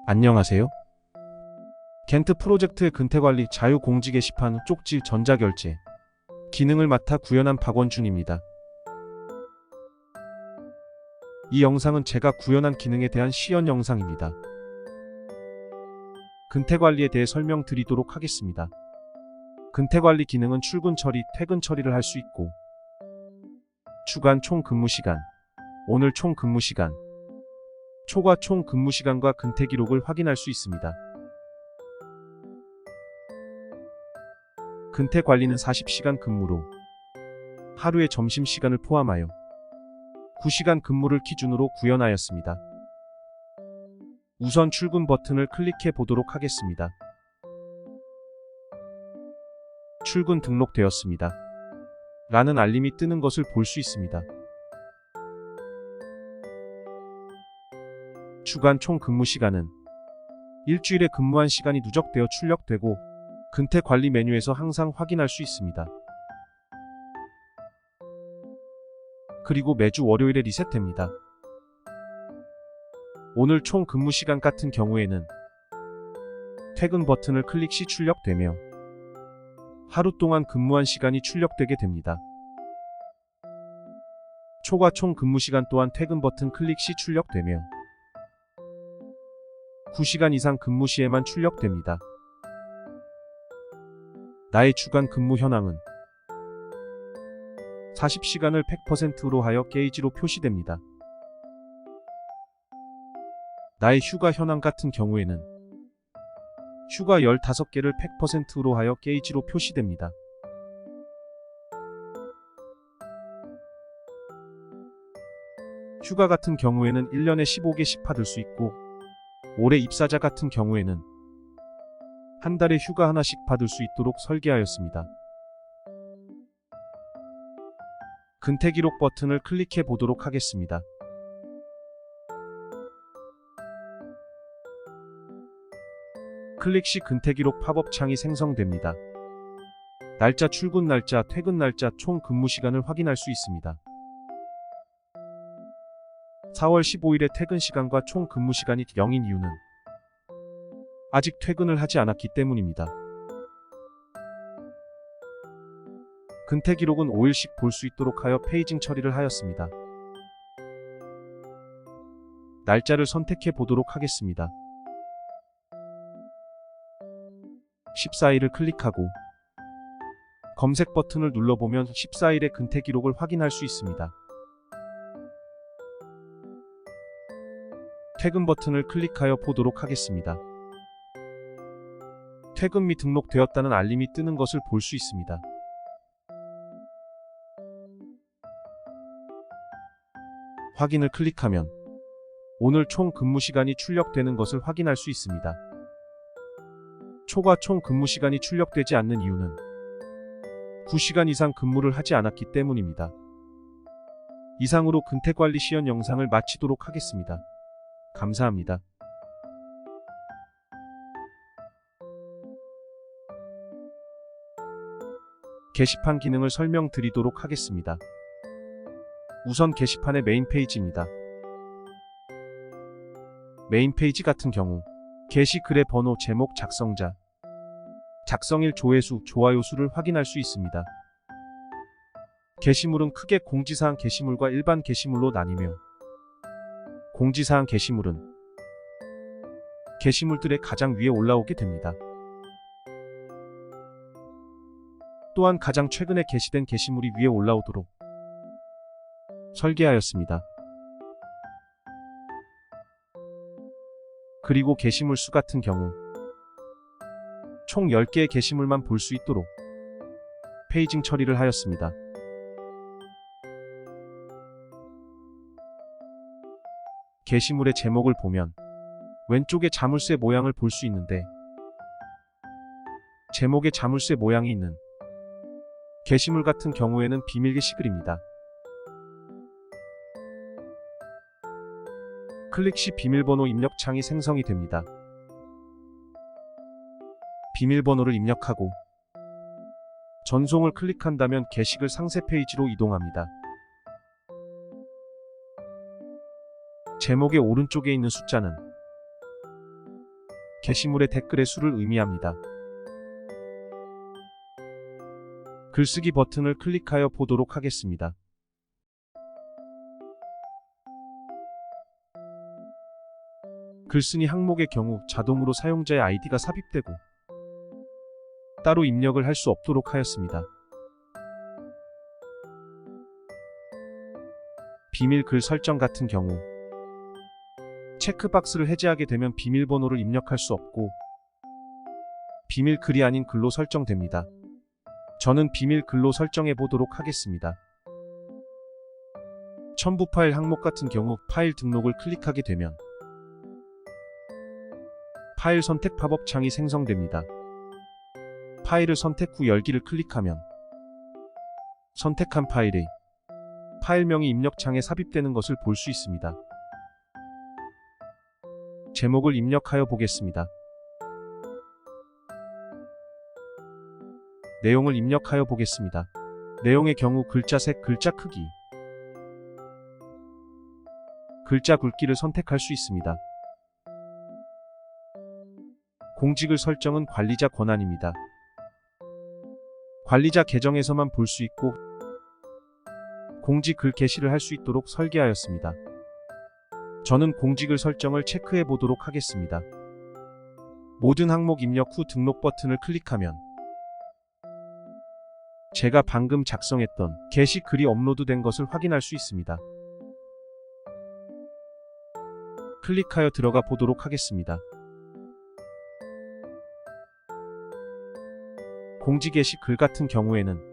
안녕하세요. 겐트 프로젝트의 근태관리 자유공지 게시판 쪽지 전자결제 기능을 맡아 구현한 박원준입니다. 이 영상은 제가 구현한 기능에 대한 시연 영상입니다. 근태관리에 대해 설명드리도록 하겠습니다. 근태관리 기능은 출근 처리, 퇴근 처리를 할 수 있고 주간 총 근무시간, 오늘 총 근무시간, 초과 총 근무시간과 근태 기록을 확인할 수 있습니다. 근태 관리는 40시간 근무로 하루의 점심시간을 포함하여 9시간 근무를 기준으로 구현하였습니다. 우선 출근 버튼을 클릭해 보도록 하겠습니다. 출근 등록되었습니다. 라는 알림이 뜨는 것을 볼 수 있습니다. 주간 총 근무시간은 일주일에 근무한 시간이 누적되어 출력되고 근태 관리 메뉴에서 항상 확인할 수 있습니다. 그리고 매주 월요일에 리셋됩니다. 오늘 총 근무시간 같은 경우에는 퇴근 버튼을 클릭 시 출력되며 하루 동안 근무한 시간이 출력되게 됩니다. 초과 총 근무시간 또한 퇴근 버튼 클릭 시 출력되며 9시간 이상 근무 시에만 출력됩니다. 나의 주간 근무 현황은 40시간을 100%로 하여 게이지로 표시됩니다. 나의 휴가 현황 같은 경우에는 휴가 15개를 100%로 하여 게이지로 표시됩니다. 휴가 같은 경우에는 1년에 15개씩 받을 수 있고 올해 입사자 같은 경우에는 한 달에 휴가 하나씩 받을 수 있도록 설계하였습니다. 근태 기록 버튼을 클릭해 보도록 하겠습니다. 클릭 시 근태 기록 팝업 창이 생성됩니다. 날짜, 출근 날짜, 퇴근 날짜, 총 근무 시간을 확인할 수 있습니다. 4월 15일의 퇴근 시간과 총 근무 시간이 0인 이유는 아직 퇴근을 하지 않았기 때문입니다. 근태 기록은 5일씩 볼 수 있도록 하여 페이징 처리를 하였습니다. 날짜를 선택해 보도록 하겠습니다. 14일을 클릭하고 검색 버튼을 눌러보면 14일의 근태 기록을 확인할 수 있습니다. 퇴근 버튼을 클릭하여 보도록 하겠습니다. 퇴근 미 등록되었다는 알림이 뜨는 것을 볼 수 있습니다. 확인을 클릭하면 오늘 총 근무 시간이 출력되는 것을 확인할 수 있습니다. 초과 총 근무 시간이 출력되지 않는 이유는 9시간 이상 근무를 하지 않았기 때문입니다. 이상으로 근태 관리 시연 영상을 마치도록 하겠습니다. 감사합니다. 게시판 기능을 설명드리도록 하겠습니다. 우선 게시판의 메인 페이지입니다. 메인 페이지 같은 경우 게시글의 번호, 제목, 작성자, 작성일, 조회수, 좋아요 수를 확인할 수 있습니다. 게시물은 크게 공지사항 게시물과 일반 게시물로 나뉘며 공지사항 게시물은 게시물들의 가장 위에 올라오게 됩니다. 또한 가장 최근에 게시된 게시물이 위에 올라오도록 설계하였습니다. 그리고 게시물 수 같은 경우 총 10개의 게시물만 볼 수 있도록 페이징 처리를 하였습니다. 게시물의 제목을 보면 왼쪽에 자물쇠 모양을 볼 수 있는데 제목에 자물쇠 모양이 있는 게시물 같은 경우에는 비밀 게시글입니다. 클릭 시 비밀번호 입력 창이 생성이 됩니다. 비밀번호를 입력하고 전송을 클릭한다면 게시글 상세 페이지로 이동합니다. 제목의 오른쪽에 있는 숫자는 게시물의 댓글의 수를 의미합니다. 글쓰기 버튼을 클릭하여 보도록 하겠습니다. 글쓴이 항목의 경우 자동으로 사용자의 아이디가 삽입되고 따로 입력을 할 수 없도록 하였습니다. 비밀 글 설정 같은 경우 체크박스를 해제하게 되면 비밀번호를 입력할 수 없고 비밀 글이 아닌 글로 설정됩니다. 저는 비밀 글로 설정해 보도록 하겠습니다. 첨부 파일 항목 같은 경우 파일 등록을 클릭하게 되면 파일 선택 팝업 창이 생성됩니다. 파일을 선택 후 열기를 클릭하면 선택한 파일의 파일명이 입력창에 삽입되는 것을 볼 수 있습니다. 제목을 입력하여 보겠습니다. 내용을 입력하여 보겠습니다. 내용의 경우 글자 색, 글자 크기, 글자 굵기를 선택할 수 있습니다. 공지글 설정은 관리자 권한입니다. 관리자 계정에서만 볼 수 있고 공지글 게시를 할 수 있도록 설계하였습니다. 저는 공지글 설정을 체크해 보도록 하겠습니다. 모든 항목 입력 후 등록 버튼을 클릭하면 제가 방금 작성했던 게시 글이 업로드된 것을 확인할 수 있습니다. 클릭하여 들어가 보도록 하겠습니다. 공지 게시 글 같은 경우에는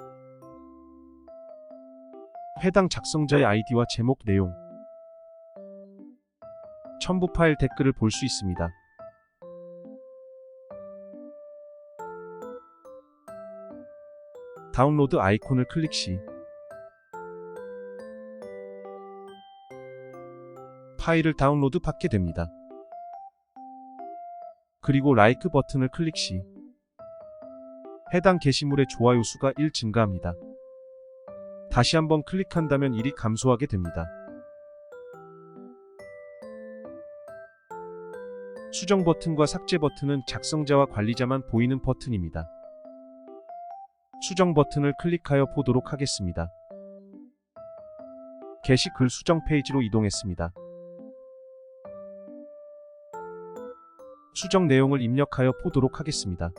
해당 작성자의 아이디와 제목 내용, 첨부 파일 댓글을 볼 수 있습니다. 다운로드 아이콘을 클릭 시 파일을 다운로드 받게 됩니다. 그리고 라이크 버튼을 클릭 시 해당 게시물의 좋아요 수가 1 증가합니다. 다시 한번 클릭한다면 1이 감소하게 됩니다. 수정 버튼과 삭제 버튼은 작성자와 관리자만 보이는 버튼입니다. 수정 버튼을 클릭하여 보도록 하겠습니다. 게시 글 수정 페이지로 이동했습니다. 수정 내용을 입력하여 보도록 하겠습니다.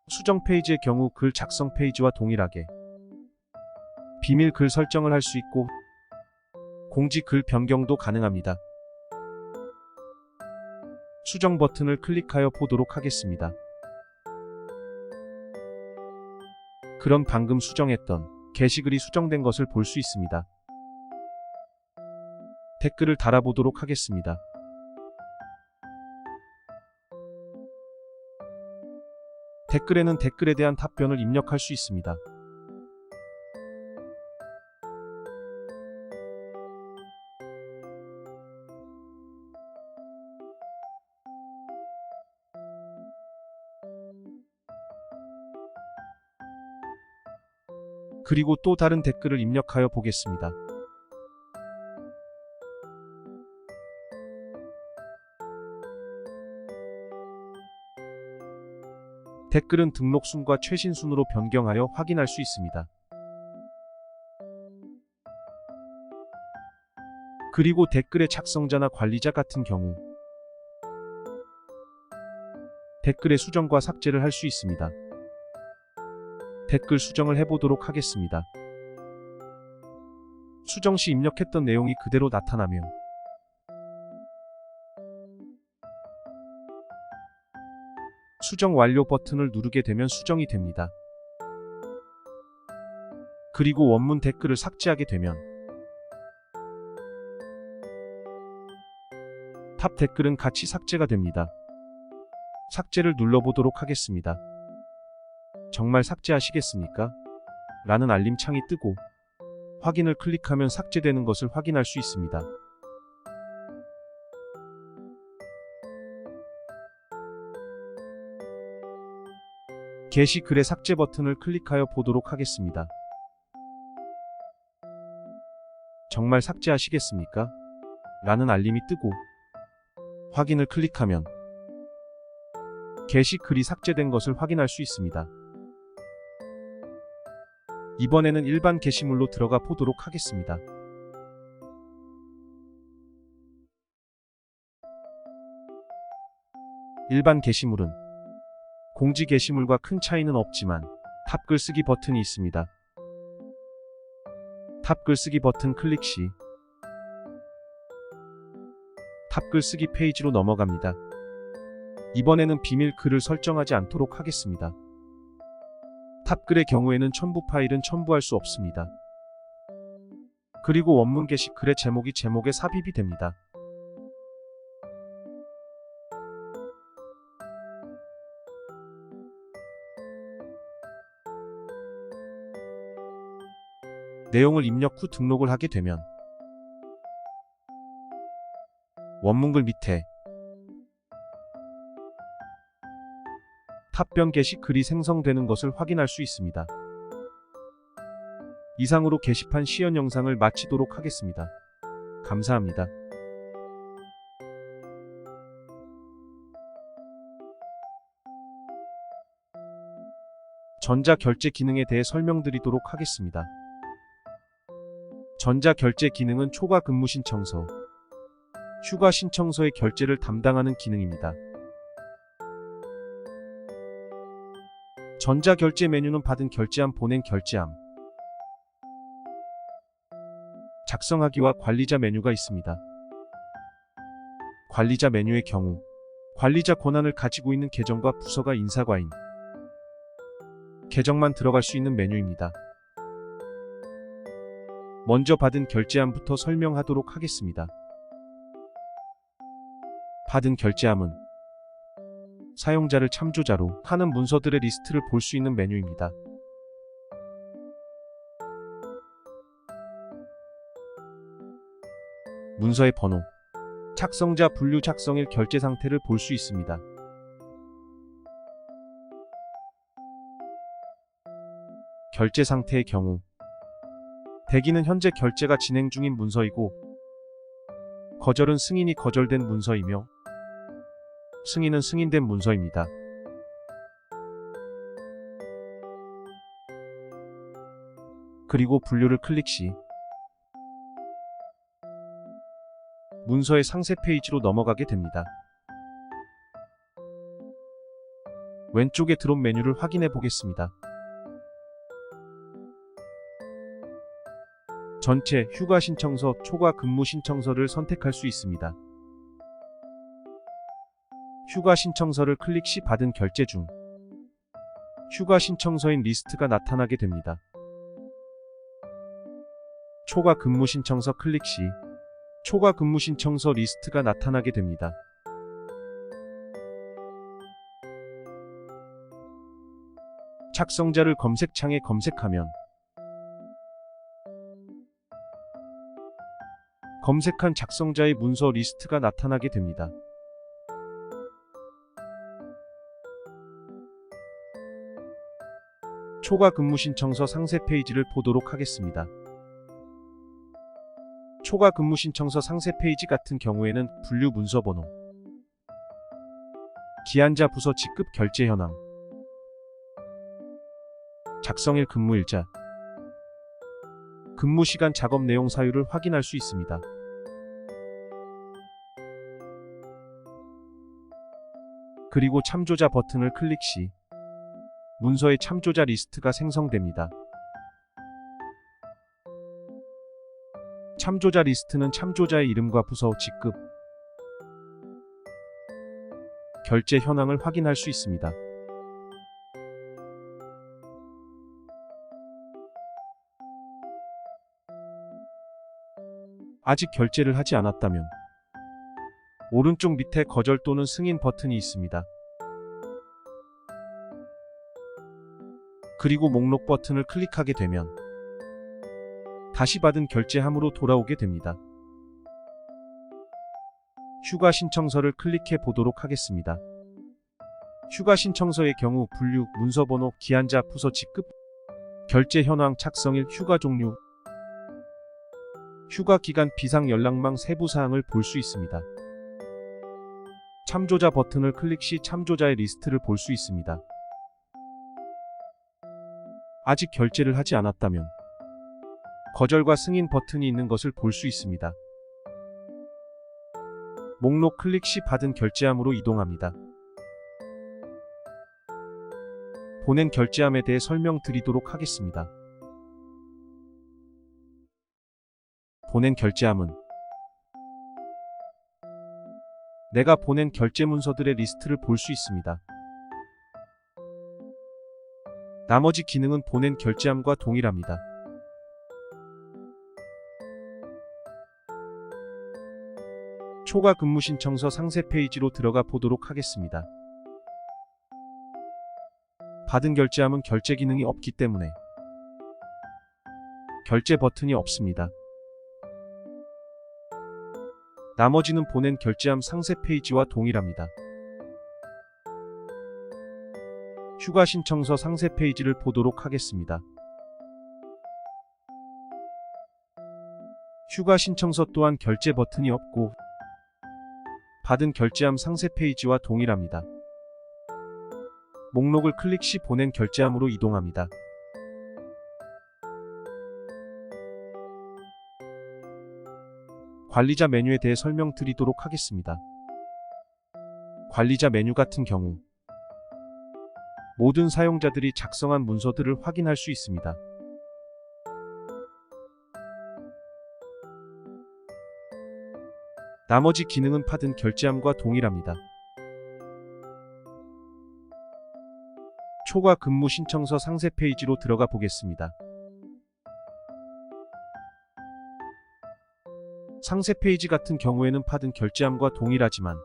수정 페이지의 경우 글 작성 페이지와 동일하게 비밀 글 설정을 할 수 있고 공지 글 변경도 가능합니다. 수정 버튼을 클릭하여 보도록 하겠습니다. 그럼 방금 수정했던 게시글이 수정된 것을 볼 수 있습니다. 댓글을 달아보도록 하겠습니다. 댓글에는 댓글에 대한 답변을 입력할 수 있습니다. 그리고 또 다른 댓글을 입력하여 보겠습니다. 댓글은 등록 순과 최신 순으로 변경하여 확인할 수 있습니다. 그리고 댓글의 작성자나 관리자 같은 경우 댓글의 수정과 삭제를 할 수 있습니다. 댓글 수정을 해보도록 하겠습니다. 수정 시 입력했던 내용이 그대로 나타나며 수정 완료 버튼을 누르게 되면 수정이 됩니다. 그리고 원문 댓글을 삭제하게 되면 탑 댓글은 같이 삭제가 됩니다. 삭제를 눌러보도록 하겠습니다. 정말 삭제하시겠습니까? 라는 알림 창이 뜨고 확인을 클릭하면 삭제되는 것을 확인할 수 있습니다. 게시 글의 삭제 버튼을 클릭하여 보도록 하겠습니다. 정말 삭제하시겠습니까? 라는 알림이 뜨고 확인을 클릭하면 게시 글이 삭제된 것을 확인할 수 있습니다. 이번에는 일반 게시물로 들어가 보도록 하겠습니다. 일반 게시물은 공지 게시물과 큰 차이는 없지만 탑 글쓰기 버튼이 있습니다. 탑 글쓰기 버튼 클릭 시 탑 글쓰기 페이지로 넘어갑니다. 이번에는 비밀 글을 설정하지 않도록 하겠습니다. 탑글의 경우에는 첨부 파일은 첨부할 수 없습니다. 그리고 원문 게시 글의 제목이 제목에 삽입이 됩니다. 내용을 입력 후 등록을 하게 되면 원문글 밑에 탑변 게시 글이 생성되는 것을 확인할 수 있습니다. 이상으로 게시판 시연 영상을 마치도록 하겠습니다. 감사합니다. 전자결제 기능에 대해 설명드리도록 하겠습니다. 전자결제 기능은 초과 근무 신청서, 휴가 신청서의 결제를 담당하는 기능입니다. 전자결제 메뉴는 받은 결제함, 보낸 결제함, 작성하기와 관리자 메뉴가 있습니다. 관리자 메뉴의 경우 관리자 권한을 가지고 있는 계정과 부서가 인사과인, 계정만 들어갈 수 있는 메뉴입니다. 먼저 받은 결제함부터 설명하도록 하겠습니다. 받은 결제함은 사용자를 참조자로 하는 문서들의 리스트를 볼 수 있는 메뉴입니다. 문서의 번호, 작성자 분류, 작성일, 결제 상태를 볼 수 있습니다. 결제 상태의 경우 대기는 현재 결제가 진행 중인 문서이고, 거절은 승인이 거절된 문서이며 승인은 승인된 문서입니다. 그리고 분류를 클릭 시 문서의 상세 페이지로 넘어가게 됩니다. 왼쪽에 드롭 메뉴를 확인해 보겠습니다. 전체, 휴가 신청서, 초과 근무 신청서를 선택할 수 있습니다. 휴가 신청서를 클릭 시 받은 결제 중 휴가 신청서인 리스트가 나타나게 됩니다. 초과 근무 신청서 클릭 시 초과 근무 신청서 리스트가 나타나게 됩니다. 작성자를 검색창에 검색하면 검색한 작성자의 문서 리스트가 나타나게 됩니다. 초과 근무 신청서 상세 페이지를 보도록 하겠습니다. 초과 근무 신청서 상세 페이지 같은 경우에는 분류 문서 번호, 기한자 부서 직급 결제 현황, 작성일 근무일자, 근무시간 작업 내용 사유를 확인할 수 있습니다. 그리고 참조자 버튼을 클릭 시 문서의 참조자 리스트가 생성됩니다. 참조자 리스트는 참조자의 이름과 부서, 직급, 결제 현황을 확인할 수 있습니다. 아직 결제를 하지 않았다면 오른쪽 밑에 거절 또는 승인 버튼이 있습니다. 그리고 목록 버튼을 클릭하게 되면 다시 받은 결제함으로 돌아오게 됩니다. 휴가 신청서를 클릭해 보도록 하겠습니다. 휴가 신청서의 경우 분류, 문서 번호, 기한자, 부서, 직급, 결제 현황, 착성일, 휴가 종류, 휴가 기간 비상 연락망 세부 사항을 볼 수 있습니다. 참조자 버튼을 클릭 시 참조자의 리스트를 볼 수 있습니다. 아직 결제를 하지 않았다면 거절과 승인 버튼이 있는 것을 볼 수 있습니다. 목록 클릭 시 받은 결제함으로 이동합니다. 보낸 결제함에 대해 설명드리도록 하겠습니다. 보낸 결제함은 내가 보낸 결제 문서들의 리스트를 볼 수 있습니다. 나머지 기능은 보낸 결제함과 동일합니다. 초과 근무 신청서 상세 페이지로 들어가 보도록 하겠습니다. 받은 결제함은 결제 기능이 없기 때문에 결제 버튼이 없습니다. 나머지는 보낸 결제함 상세 페이지와 동일합니다. 휴가 신청서 상세 페이지를 보도록 하겠습니다. 휴가 신청서 또한 결제 버튼이 없고 받은 결제함 상세 페이지와 동일합니다. 목록을 클릭 시 보낸 결제함으로 이동합니다. 관리자 메뉴에 대해 설명드리도록 하겠습니다. 관리자 메뉴 같은 경우 모든 사용자들이 작성한 문서들을 확인할 수 있습니다. 나머지 기능은 받은 결제함과 동일합니다. 초과 근무 신청서 상세 페이지로 들어가 보겠습니다. 상세 페이지 같은 경우에는 받은 결제함과 동일하지만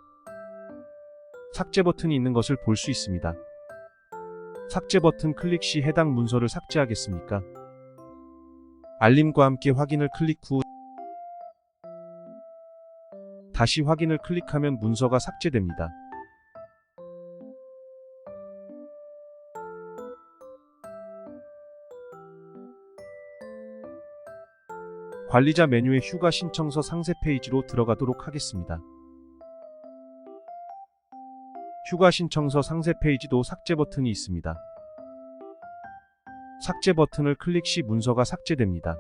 삭제 버튼이 있는 것을 볼 수 있습니다. 삭제 버튼 클릭 시 해당 문서를 삭제하겠습니까? 알림과 함께 확인을 클릭 후 다시 확인을 클릭하면 문서가 삭제됩니다. 관리자 메뉴의 휴가 신청서 상세 페이지로 들어가도록 하겠습니다. 휴가 신청서 상세 페이지도 삭제 버튼이 있습니다. 삭제 버튼을 클릭 시 문서가 삭제됩니다.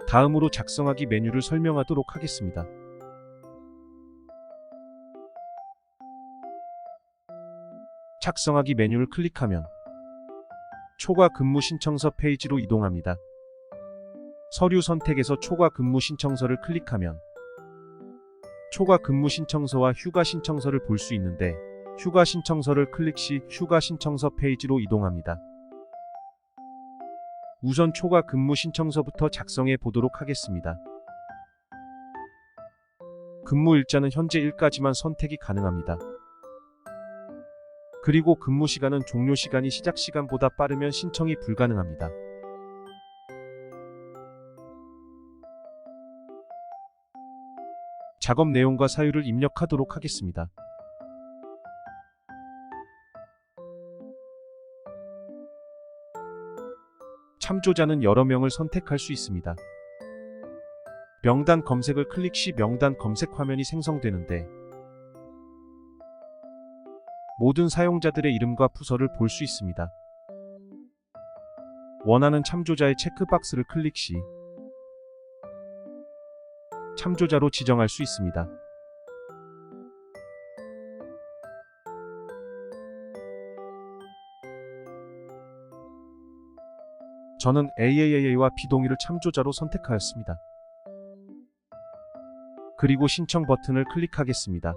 다음으로 작성하기 메뉴를 설명하도록 하겠습니다. 작성하기 메뉴를 클릭하면 초과 근무 신청서 페이지로 이동합니다. 서류 선택에서 초과 근무 신청서를 클릭하면 초과 근무 신청서와 휴가 신청서를 볼 수 있는데 휴가 신청서를 클릭 시 휴가 신청서 페이지로 이동합니다. 우선 초과 근무 신청서부터 작성해 보도록 하겠습니다. 근무 일자는 현재 일까지만 선택이 가능합니다. 그리고 근무 시간은 종료 시간이 시작 시간보다 빠르면 신청이 불가능합니다. 작업 내용과 사유를 입력하도록 하겠습니다. 참조자는 여러 명을 선택할 수 있습니다. 명단 검색을 클릭 시 명단 검색 화면이 생성되는데 모든 사용자들의 이름과 부서를 볼 수 있습니다. 원하는 참조자의 체크박스를 클릭 시 참조자로 지정할 수 있습니다. 저는 AAA와 비동의를 참조자로 선택하였습니다. 그리고 신청 버튼을 클릭하겠습니다.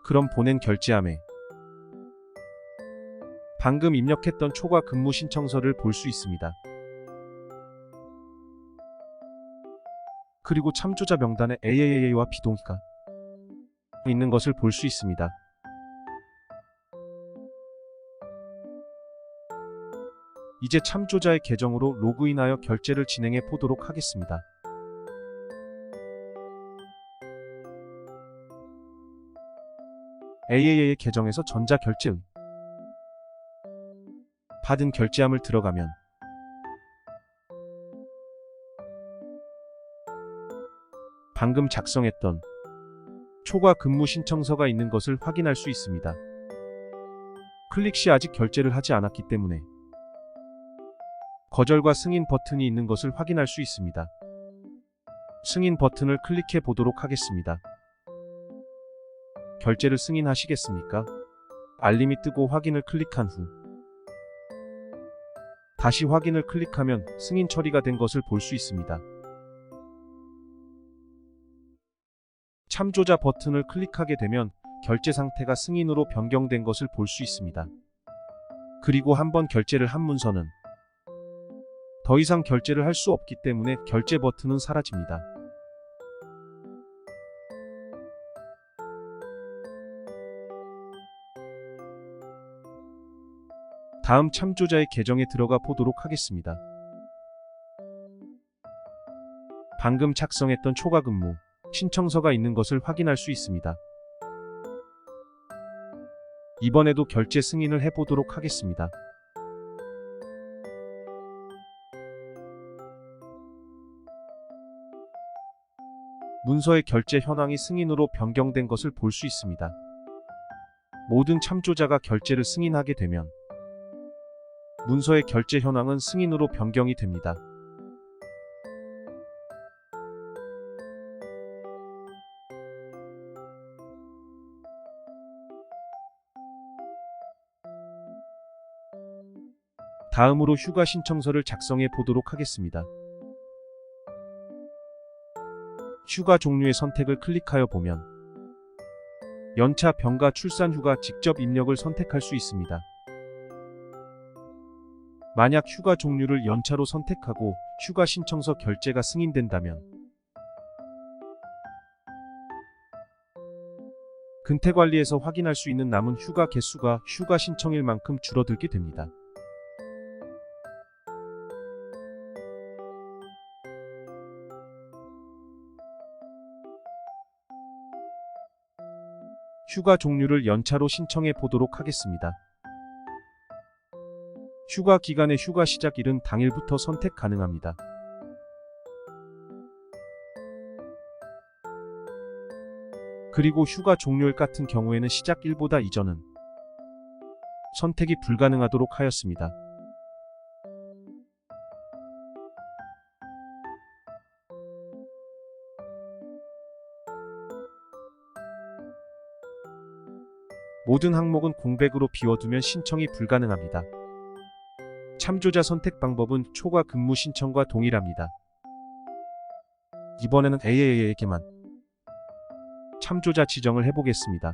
그럼 보낸 결제함에 방금 입력했던 초과 근무 신청서를 볼 수 있습니다. 그리고 참조자 명단에 AAA와 비동의가 있는 것을 볼 수 있습니다. 이제 참조자의 계정으로 로그인하여 결제를 진행해 보도록 하겠습니다. AAA 계정에서 전자결제의 받은 결제함을 들어가면 방금 작성했던 초과 근무 신청서가 있는 것을 확인할 수 있습니다. 클릭 시 아직 결제를 하지 않았기 때문에 거절과 승인 버튼이 있는 것을 확인할 수 있습니다. 승인 버튼을 클릭해 보도록 하겠습니다. 결제를 승인하시겠습니까? 알림이 뜨고 확인을 클릭한 후 다시 확인을 클릭하면 승인 처리가 된 것을 볼 수 있습니다. 참조자 버튼을 클릭하게 되면 결제 상태가 승인으로 변경된 것을 볼 수 있습니다. 그리고 한번 결제를 한 문서는 더 이상 결제를 할 수 없기 때문에 결제 버튼은 사라집니다. 다음 참조자의 계정에 들어가 보도록 하겠습니다. 방금 작성했던 초과 근무 신청서가 있는 것을 확인할 수 있습니다. 이번에도 결제 승인을 해보도록 하겠습니다. 문서의 결제 현황이 승인으로 변경된 것을 볼 수 있습니다. 모든 참조자가 결제를 승인하게 되면 문서의 결제 현황은 승인으로 변경이 됩니다. 다음으로 휴가 신청서를 작성해 보도록 하겠습니다. 휴가 종류의 선택을 클릭하여 보면 연차, 병가, 출산, 휴가 직접 입력을 선택할 수 있습니다. 만약 휴가 종류를 연차로 선택하고 휴가 신청서 결제가 승인된다면 근태관리에서 확인할 수 있는 남은 휴가 개수가 휴가 신청일만큼 줄어들게 됩니다. 휴가 종류를 연차로 신청해 보도록 하겠습니다. 휴가 기간의 휴가 시작일은 당일부터 선택 가능합니다. 그리고 휴가 종료일 같은 경우에는 시작일보다 이전은 선택이 불가능하도록 하였습니다. 모든 항목은 공백으로 비워두면 신청이 불가능합니다. 참조자 선택 방법은 초과 근무 신청과 동일합니다. 이번에는 AAA에게만 참조자 지정을 해보겠습니다.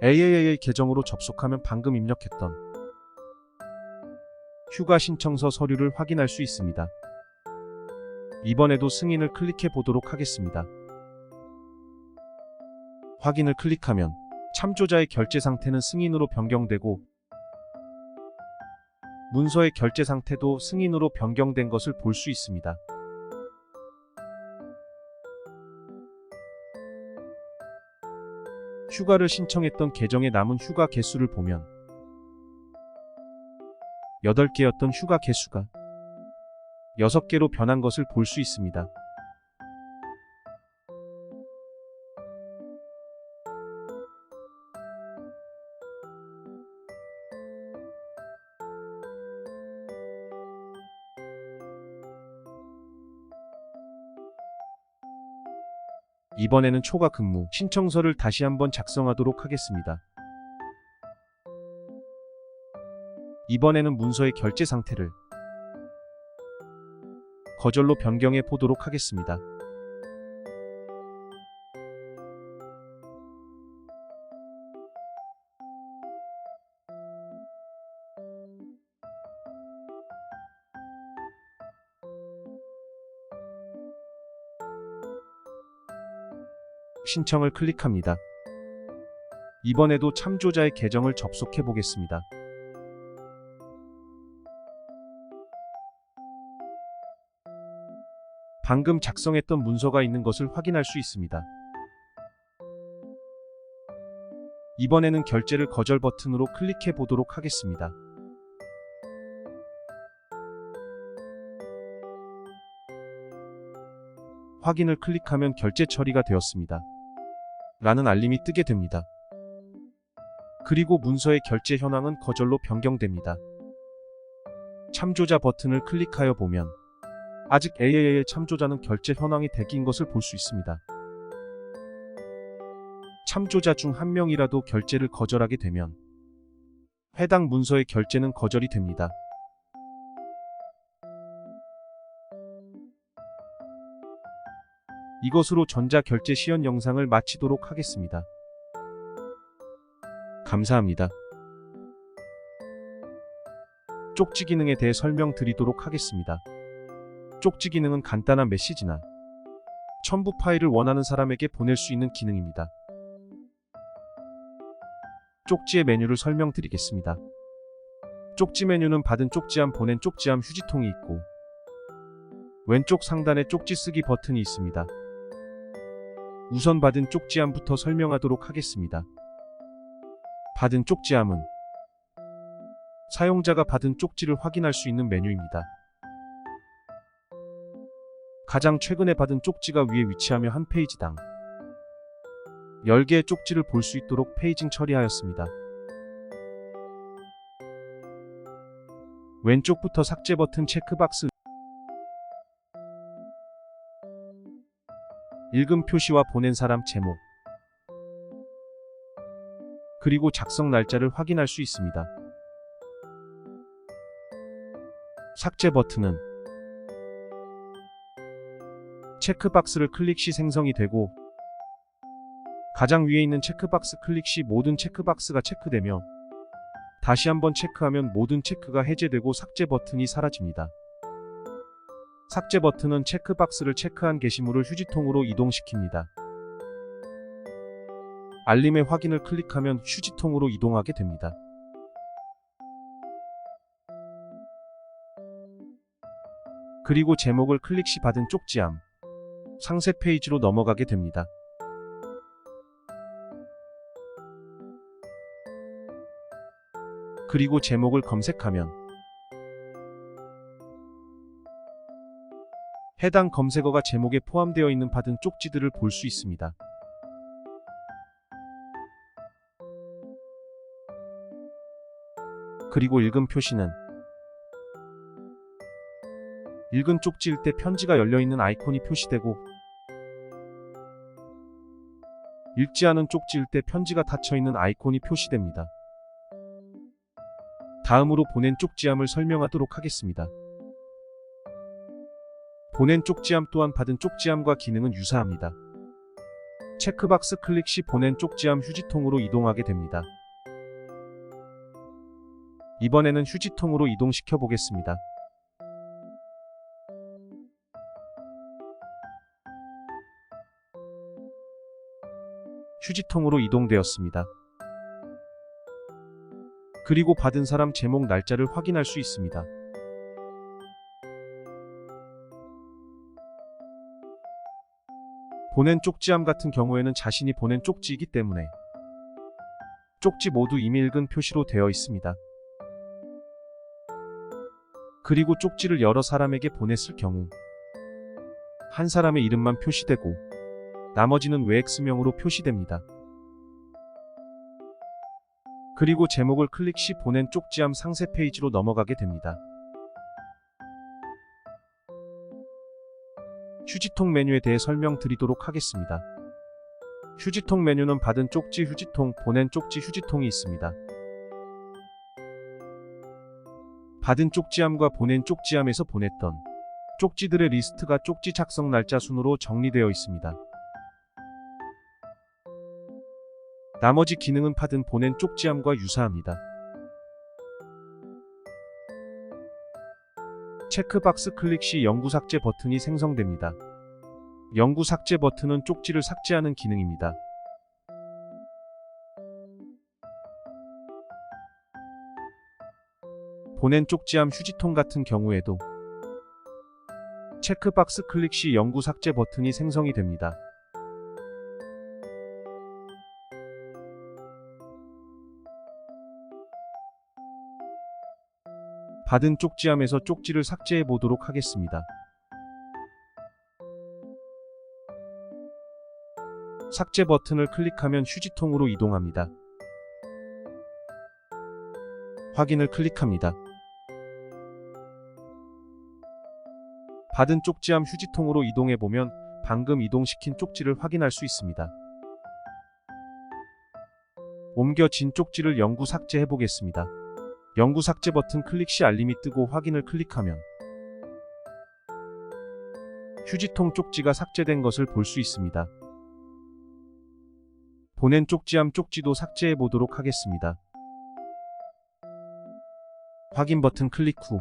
AAA 계정으로 접속하면 방금 입력했던 휴가 신청서 서류를 확인할 수 있습니다. 이번에도 승인을 클릭해 보도록 하겠습니다. 확인을 클릭하면 참조자의 결제 상태는 승인으로 변경되고 문서의 결제 상태도 승인으로 변경된 것을 볼 수 있습니다. 휴가를 신청했던 계정의 남은 휴가 개수를 보면 8개였던 휴가 개수가 6개로 변한 것을 볼 수 있습니다. 이번에는 초과 근무 신청서를 다시 한번 작성하도록 하겠습니다. 이번에는 문서의 결제 상태를 거절로 변경해 보도록 하겠습니다. 신청을 클릭합니다. 이번에도 참조자의 계정을 접속해 보겠습니다. 방금 작성했던 문서가 있는 것을 확인할 수 있습니다. 이번에는 결제를 거절 버튼으로 클릭해 보도록 하겠습니다. 확인을 클릭하면 결제 처리가 되었습니다. 라는 알림이 뜨게 됩니다. 그리고 문서의 결제 현황은 거절로 변경됩니다. 참조자 버튼을 클릭하여 보면 아직 AAA의 참조자는 결제 현황이 대기인 것을 볼 수 있습니다. 참조자 중 한 명이라도 결제를 거절하게 되면 해당 문서의 결제는 거절이 됩니다. 이것으로 전자결제 시연 영상을 마치도록 하겠습니다. 감사합니다. 쪽지 기능에 대해 설명드리도록 하겠습니다. 쪽지 기능은 간단한 메시지나 첨부 파일을 원하는 사람에게 보낼 수 있는 기능입니다. 쪽지의 메뉴를 설명드리겠습니다. 쪽지 메뉴는 받은 쪽지함, 보낸 쪽지함, 휴지통이 있고 왼쪽 상단에 쪽지 쓰기 버튼이 있습니다. 우선 받은 쪽지함부터 설명하도록 하겠습니다. 받은 쪽지함은 사용자가 받은 쪽지를 확인할 수 있는 메뉴입니다. 가장 최근에 받은 쪽지가 위에 위치하며 한 페이지당 10개의 쪽지를 볼 수 있도록 페이징 처리하였습니다. 왼쪽부터 삭제 버튼 체크박스, 읽음 표시와 보낸 사람 제목, 그리고 작성 날짜를 확인할 수 있습니다. 삭제 버튼은 체크박스를 클릭 시 생성이 되고 가장 위에 있는 체크박스 클릭 시 모든 체크박스가 체크되며 다시 한번 체크하면 모든 체크가 해제되고 삭제 버튼이 사라집니다. 삭제 버튼은 체크박스를 체크한 게시물을 휴지통으로 이동시킵니다. 알림의 확인을 클릭하면 휴지통으로 이동하게 됩니다. 그리고 제목을 클릭 시 받은 쪽지함, 상세 페이지로 넘어가게 됩니다. 그리고 제목을 검색하면 해당 검색어가 제목에 포함되어 있는 받은 쪽지들을 볼 수 있습니다. 그리고 읽음 표시는 읽은 쪽지일 때 편지가 열려있는 아이콘이 표시되고 읽지 않은 쪽지일 때 편지가 닫혀있는 아이콘이 표시됩니다. 다음으로 보낸 쪽지함을 설명하도록 하겠습니다. 보낸 쪽지함 또한 받은 쪽지함과 기능은 유사합니다. 체크박스 클릭 시 보낸 쪽지함 휴지통으로 이동하게 됩니다. 이번에는 휴지통으로 이동시켜 보겠습니다. 휴지통으로 이동되었습니다. 그리고 받은 사람 제목 날짜를 확인할 수 있습니다. 보낸 쪽지함 같은 경우에는 자신이 보낸 쪽지이기 때문에 쪽지 모두 이미 읽은 표시로 되어 있습니다. 그리고 쪽지를 여러 사람에게 보냈을 경우 한 사람의 이름만 표시되고 나머지는 외X명으로 표시됩니다. 그리고 제목을 클릭 시 보낸 쪽지함 상세 페이지로 넘어가게 됩니다. 휴지통 메뉴에 대해 설명드리도록 하겠습니다. 휴지통 메뉴는 받은 쪽지 휴지통, 보낸 쪽지 휴지통이 있습니다. 받은 쪽지함과 보낸 쪽지함에서 보냈던 쪽지들의 리스트가 쪽지 작성 날짜 순으로 정리되어 있습니다. 나머지 기능은 받은 보낸 쪽지함과 유사합니다. 체크박스 클릭 시 영구 삭제 버튼이 생성됩니다. 영구 삭제 버튼은 쪽지를 삭제하는 기능입니다. 보낸 쪽지함 휴지통 같은 경우에도 체크박스 클릭 시 영구 삭제 버튼이 생성이 됩니다. 받은 쪽지함에서 쪽지를 삭제해 보도록 하겠습니다. 삭제 버튼을 클릭하면 휴지통으로 이동합니다. 확인을 클릭합니다. 받은 쪽지함 휴지통으로 이동해 보면 방금 이동시킨 쪽지를 확인할 수 있습니다. 옮겨진 쪽지를 영구 삭제해 보겠습니다. 영구 삭제 버튼 클릭 시 알림이 뜨고 확인을 클릭하면 휴지통 쪽지가 삭제된 것을 볼 수 있습니다. 보낸 쪽지함 쪽지도 삭제해 보도록 하겠습니다. 확인 버튼 클릭 후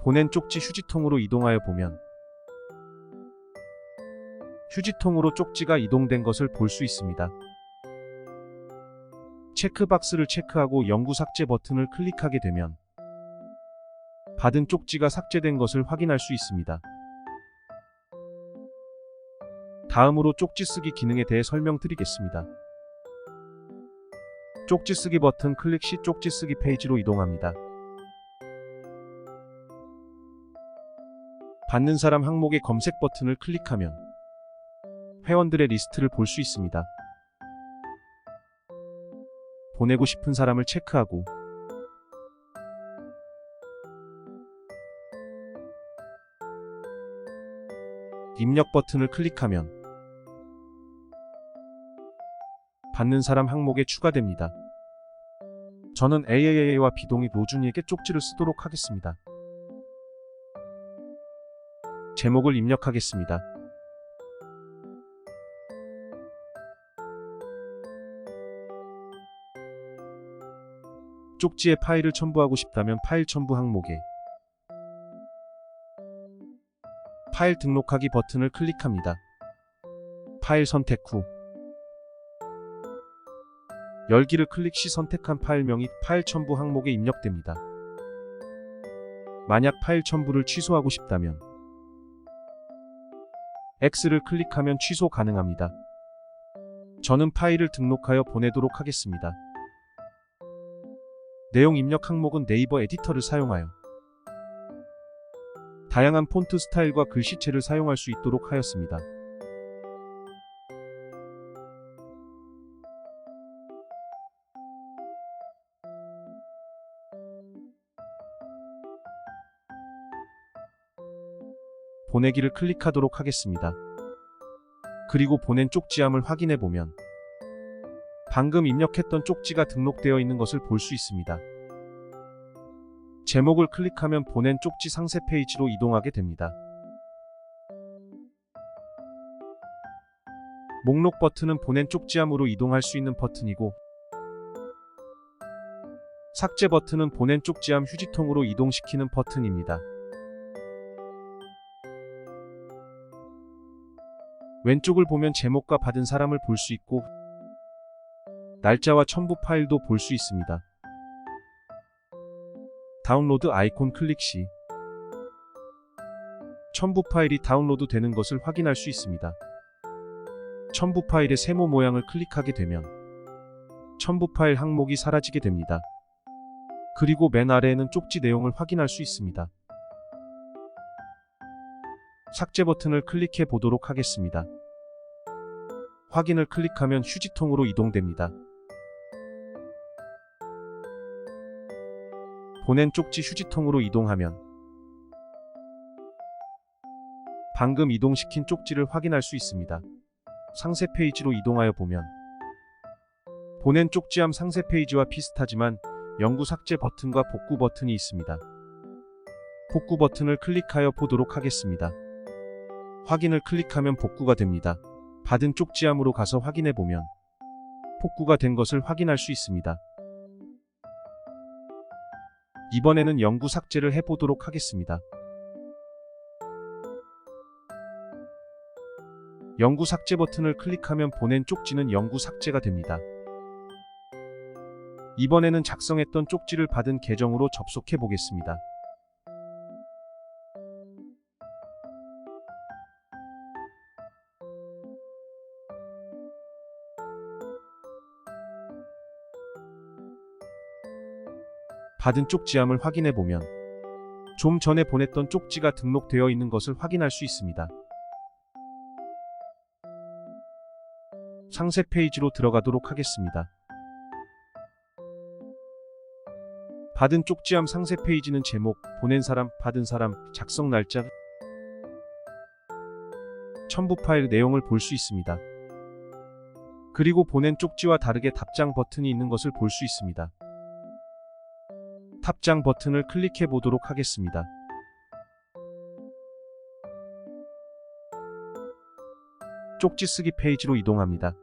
보낸 쪽지 휴지통으로 이동하여 보면 휴지통으로 쪽지가 이동된 것을 볼 수 있습니다. 체크박스를 체크하고 영구 삭제 버튼을 클릭하게 되면 받은 쪽지가 삭제된 것을 확인할 수 있습니다. 다음으로 쪽지 쓰기 기능에 대해 설명드리겠습니다. 쪽지 쓰기 버튼 클릭 시 쪽지 쓰기 페이지로 이동합니다. 받는 사람 항목의 검색 버튼을 클릭하면 회원들의 리스트를 볼 수 있습니다. 보내고 싶은 사람을 체크하고 입력 버튼을 클릭하면 받는 사람 항목에 추가됩니다. 저는 AAA와 비동의 노준이에게 쪽지를 쓰도록 하겠습니다. 제목을 입력하겠습니다. 쪽지에 파일을 첨부하고 싶다면 파일 첨부 항목에 파일 등록하기 버튼을 클릭합니다. 파일 선택 후 열기를 클릭 시 선택한 파일명이 파일 첨부 항목에 입력됩니다. 만약 파일 첨부를 취소하고 싶다면 X를 클릭하면 취소 가능합니다. 저는 파일을 등록하여 보내도록 하겠습니다. 내용 입력 항목은 네이버 에디터를 사용하여 다양한 폰트 스타일과 글씨체를 사용할 수 있도록 하였습니다. 보내기를 클릭하도록 하겠습니다. 그리고 보낸 쪽지함을 확인해 보면 방금 입력했던 쪽지가 등록되어 있는 것을 볼 수 있습니다. 제목을 클릭하면 보낸 쪽지 상세 페이지로 이동하게 됩니다. 목록 버튼은 보낸 쪽지함으로 이동할 수 있는 버튼이고 삭제 버튼은 보낸 쪽지함 휴지통으로 이동시키는 버튼입니다. 왼쪽을 보면 제목과 받은 사람을 볼 수 있고 날짜와 첨부 파일도 볼 수 있습니다. 다운로드 아이콘 클릭 시 첨부 파일이 다운로드 되는 것을 확인할 수 있습니다. 첨부 파일의 세모 모양을 클릭하게 되면 첨부 파일 항목이 사라지게 됩니다. 그리고 맨 아래에는 쪽지 내용을 확인할 수 있습니다. 삭제 버튼을 클릭해 보도록 하겠습니다. 확인을 클릭하면 휴지통으로 이동됩니다. 보낸 쪽지 휴지통으로 이동하면 방금 이동시킨 쪽지를 확인할 수 있습니다. 상세 페이지로 이동하여 보면 보낸 쪽지함 상세 페이지와 비슷하지만 영구 삭제 버튼과 복구 버튼이 있습니다. 복구 버튼을 클릭하여 보도록 하겠습니다. 확인을 클릭하면 복구가 됩니다. 받은 쪽지함으로 가서 확인해 보면 복구가 된 것을 확인할 수 있습니다. 이번에는 영구 삭제를 해보도록 하겠습니다. 영구 삭제 버튼을 클릭하면 보낸 쪽지는 영구 삭제가 됩니다. 이번에는 작성했던 쪽지를 받은 계정으로 접속해 보겠습니다. 받은 쪽지함을 확인해 보면 좀 전에 보냈던 쪽지가 등록되어 있는 것을 확인할 수 있습니다. 상세 페이지로 들어가도록 하겠습니다. 받은 쪽지함 상세 페이지는 제목, 보낸 사람, 받은 사람, 작성 날짜, 첨부 파일 내용을 볼 수 있습니다. 그리고 보낸 쪽지와 다르게 답장 버튼이 있는 것을 볼 수 있습니다. 답장 버튼을 클릭해 보도록 하겠습니다. 쪽지 쓰기 페이지로 이동합니다.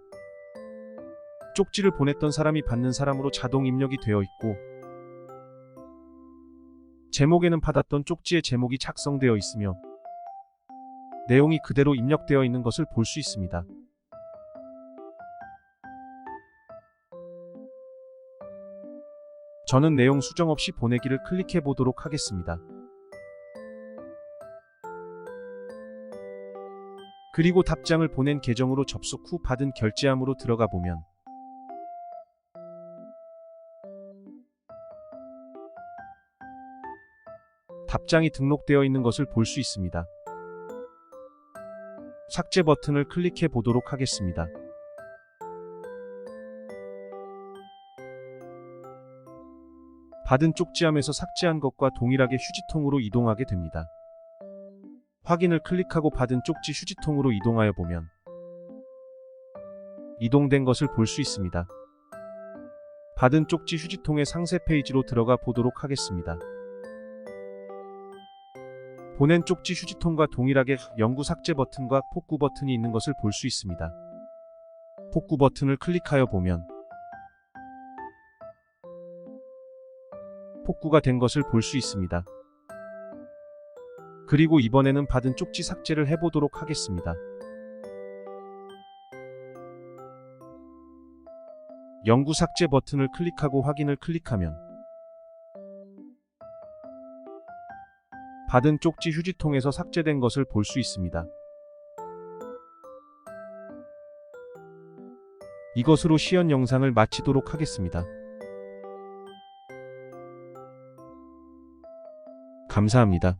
쪽지를 보냈던 사람이 받는 사람으로 자동 입력이 되어 있고 제목에는 받았던 쪽지의 제목이 작성되어 있으며 내용이 그대로 입력되어 있는 것을 볼 수 있습니다. 저는 내용 수정 없이 보내기를 클릭해 보도록 하겠습니다. 그리고 답장을 보낸 계정으로 접속 후 받은 결제함으로 들어가 보면 답장이 등록되어 있는 것을 볼 수 있습니다. 삭제 버튼을 클릭해 보도록 하겠습니다. 받은 쪽지함에서 삭제한 것과 동일하게 휴지통으로 이동하게 됩니다. 확인을 클릭하고 받은 쪽지 휴지통으로 이동하여 보면 이동된 것을 볼 수 있습니다. 받은 쪽지 휴지통의 상세 페이지로 들어가 보도록 하겠습니다. 보낸 쪽지 휴지통과 동일하게 영구 삭제 버튼과 복구 버튼이 있는 것을 볼 수 있습니다. 복구 버튼을 클릭하여 보면 복구가 된 것을 볼 수 있습니다. 그리고 이번에는 받은 쪽지 삭제를 해보도록 하겠습니다. 영구 삭제 버튼을 클릭하고 확인을 클릭하면 받은 쪽지 휴지통에서 삭제된 것을 볼 수 있습니다. 이것으로 시연 영상을 마치도록 하겠습니다. 감사합니다.